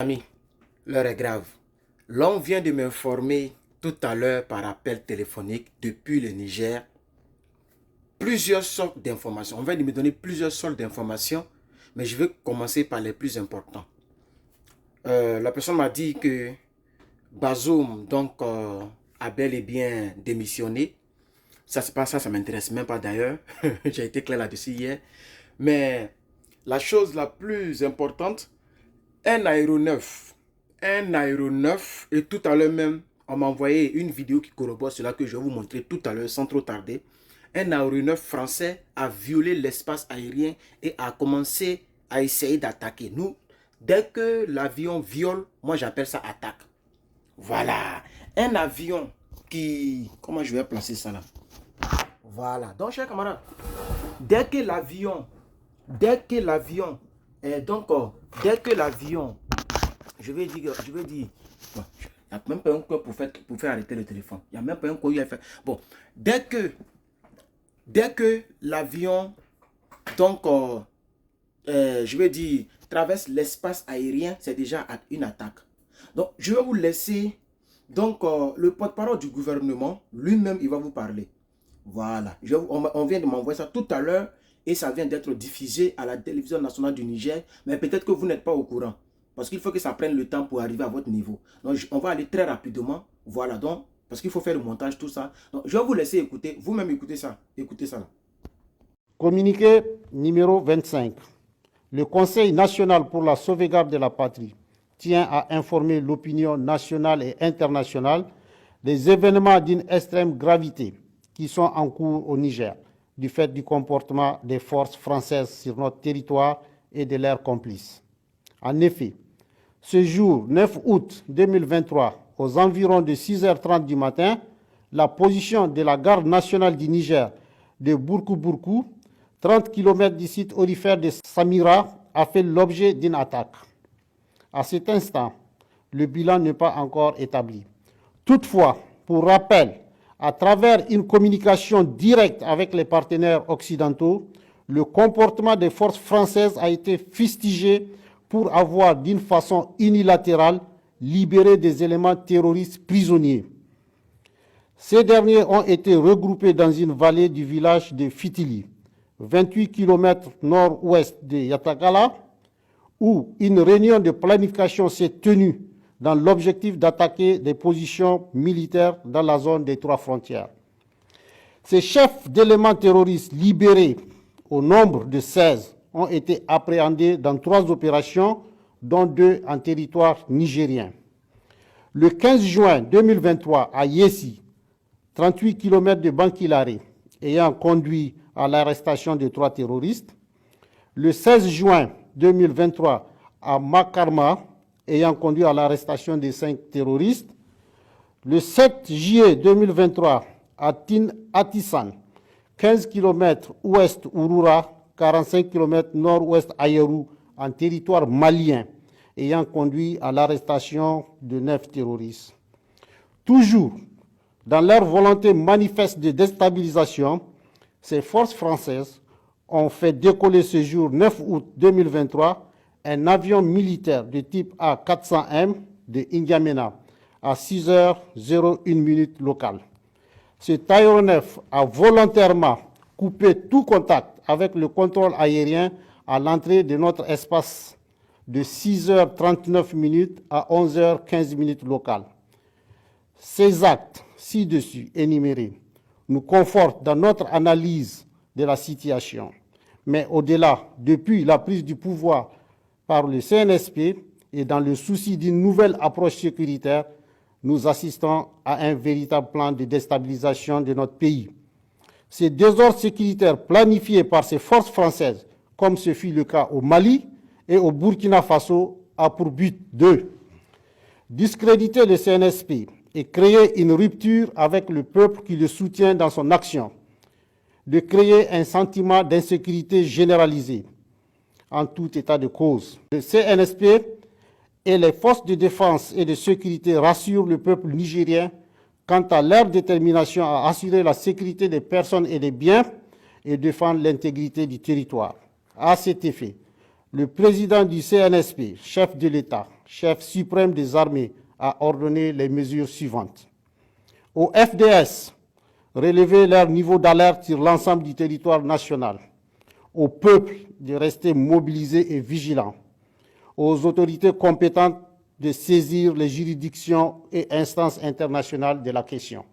Amis, l'heure est grave. L'on vient de m'informer tout à l'heure par appel téléphonique depuis le Niger plusieurs sortes d'informations. On vient de me donner plusieurs sortes d'informations, mais je vais commencer par les plus importants. La personne m'a dit que Bazoum a bel et bien démissionné. Ça, c'est pas ça, ça m'intéresse même pas d'ailleurs. J'ai été clair là-dessus hier. Mais la chose la plus importante, un aéronef, et tout à l'heure même, on m'a envoyé une vidéo qui corrobore cela que je vais vous montrer tout à l'heure sans trop tarder. Un aéronef français a violé l'espace aérien et a commencé à essayer d'attaquer. Nous, dès que l'avion viole, moi j'appelle ça attaque. Voilà, un avion qui... Comment je vais placer ça là? Voilà, donc chers camarades, dès que l'avion, je vais dire, bon, il n'y a même pas un quoi pour faire arrêter le téléphone. Il n'y a même pas un quoi à faire. Bon, dès que l'avion, je vais dire, traverse l'espace aérien, c'est déjà une attaque. Donc, je vais vous laisser, le porte-parole du gouvernement, lui-même, il va vous parler. Voilà, on vient de m'envoyer ça tout à l'heure et ça vient d'être diffusé à la télévision nationale du Niger, mais peut-être que vous n'êtes pas au courant. Parce qu'il faut que ça prenne le temps pour arriver à votre niveau. Donc, on va aller très rapidement. Voilà, donc, parce qu'il faut faire le montage, tout ça. Donc, je vais vous laisser écouter. Vous-même, écoutez ça. Écoutez ça. Là. Communiqué numéro 25. Le Conseil national pour la sauvegarde de la patrie tient à informer l'opinion nationale et internationale des événements d'une extrême gravité qui sont en cours au Niger, du fait du comportement des forces françaises sur notre territoire et de leurs complices. En effet, ce jour 9 août 2023, aux environs de 6h30 du matin, la position de la garde nationale du Niger de Bourkou-Bourkou, 30 km du site aurifère de Samira, a fait l'objet d'une attaque. À cet instant, le bilan n'est pas encore établi. Toutefois, pour rappel, à travers une communication directe avec les partenaires occidentaux, le comportement des forces françaises a été fustigé pour avoir, d'une façon unilatérale, libéré des éléments terroristes prisonniers. Ces derniers ont été regroupés dans une vallée du village de Fitili, 28 km nord-ouest de Yatakala, où une réunion de planification s'est tenue dans l'objectif d'attaquer des positions militaires dans la zone des 3 frontières. Ces chefs d'éléments terroristes libérés, au nombre de 16, ont été appréhendés dans 3 opérations, dont 2 en territoire nigérien. Le 15 juin 2023, à Yessi, 38 km de Bankilare, ayant conduit à l'arrestation de 3 terroristes. Le 16 juin 2023, à Makarma, ayant conduit à l'arrestation de 5 terroristes. Le 7 juillet 2023, à Atissan, 15 km ouest Ouroura, 45 km nord-ouest Ayerou, en territoire malien, ayant conduit à l'arrestation de 9 terroristes. Toujours dans leur volonté manifeste de déstabilisation, ces forces françaises ont fait décoller ce jour 9 août 2023 un avion militaire de type A400M de N'Djamena à 6h01 locale. Cet aéronef a volontairement coupé tout contact avec le contrôle aérien à l'entrée de notre espace de 6h39 à 11h15 locale. Ces actes ci-dessus énumérés nous confortent dans notre analyse de la situation. Mais au-delà, depuis la prise du pouvoir par le CNSP et dans le souci d'une nouvelle approche sécuritaire, nous assistons à un véritable plan de déstabilisation de notre pays. Ces désordres sécuritaires planifiés par ces forces françaises, comme ce fut le cas au Mali et au Burkina Faso, a pour but de discréditer le CNSP et créer une rupture avec le peuple qui le soutient dans son action, de créer un sentiment d'insécurité généralisée en tout état de cause. Le CNSP et les forces de défense et de sécurité rassurent le peuple nigérien quant à leur détermination à assurer la sécurité des personnes et des biens et défendre l'intégrité du territoire. À cet effet, le président du CNSP, chef de l'État, chef suprême des armées, a ordonné les mesures suivantes. Au FDS, relever leur niveau d'alerte sur l'ensemble du territoire national. Au peuple de rester mobilisé et vigilant. Aux autorités compétentes de saisir les juridictions et instances internationales de la question.